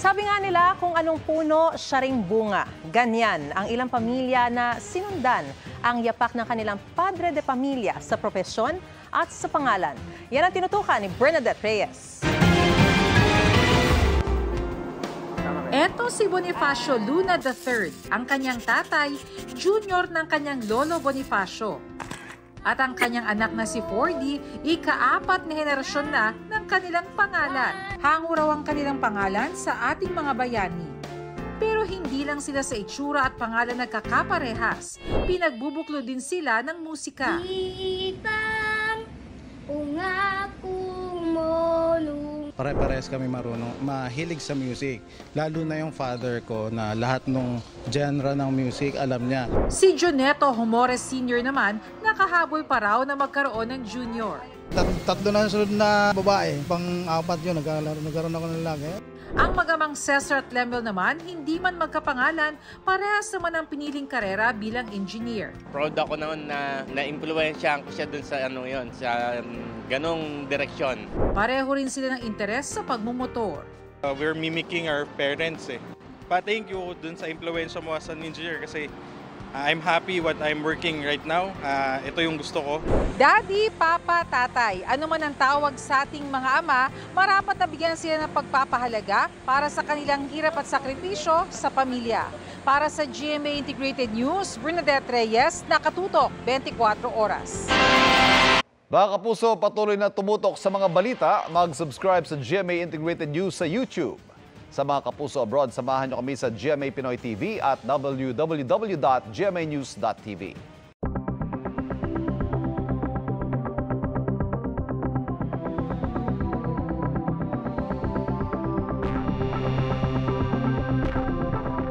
Sabi nga nila, kung anong puno, siya ring bunga. Ganyan ang ilang pamilya na sinundan ang yapak ng kanilang padre de pamilya sa propesyon at sa pangalan. Yan ang tinutukan ni Bernadette Reyes. Eto si Bonifacio Luna III, ang kanyang tatay, junior ng kanyang lolo Bonifacio. At ang kanyang anak na si Fordy, ika-4 na henerasyon na ng kanilang pangalan. Hango raw ang kanilang pangalan sa ating mga bayani. Pero hindi lang sila sa itsura at pangalan nagkakaparehas. Pinagbubuklo din sila ng musika. Pare-parehas kami marunong, mahilig sa music. Lalo na yung father ko na lahat ng genre ng music alam niya. Si Joneto Homores Sr. naman, nakahabol pa raw na magkaroon ng junior. Tatlo na sunod na babae, pang-apat yun, nagkaroon ako ng lalaki. Ang magamang Cesar at Lemel naman, hindi man magkapangalan, parehas naman ang piniling karera bilang engineer. Proud ako noon na na-impluwensyahan ko siya dun sa sa ganong direksyon. Pareho rin sila ng interes sa pagmumotor. We're mimicking our parents eh. Thank you dun sa impluwensya mo as an engineer kasi I'm happy what I'm working right now. Ito yung gusto ko. Daddy, Papa, Tatay, ano man ang tawag sa ating mga ama, marapat na bigyan sila ng pagpapahalaga para sa kanilang hirap at sakripisyo sa pamilya. Para sa GMA Integrated News, Bernadette Reyes, nakatutok 24 oras. Mga kapuso, patuloy na tumutok sa mga balita, mag-subscribe sa GMA Integrated News sa YouTube. Sa mga kapuso abroad, samahan niyo kami sa GMA Pinoy TV at www.gmanews.tv.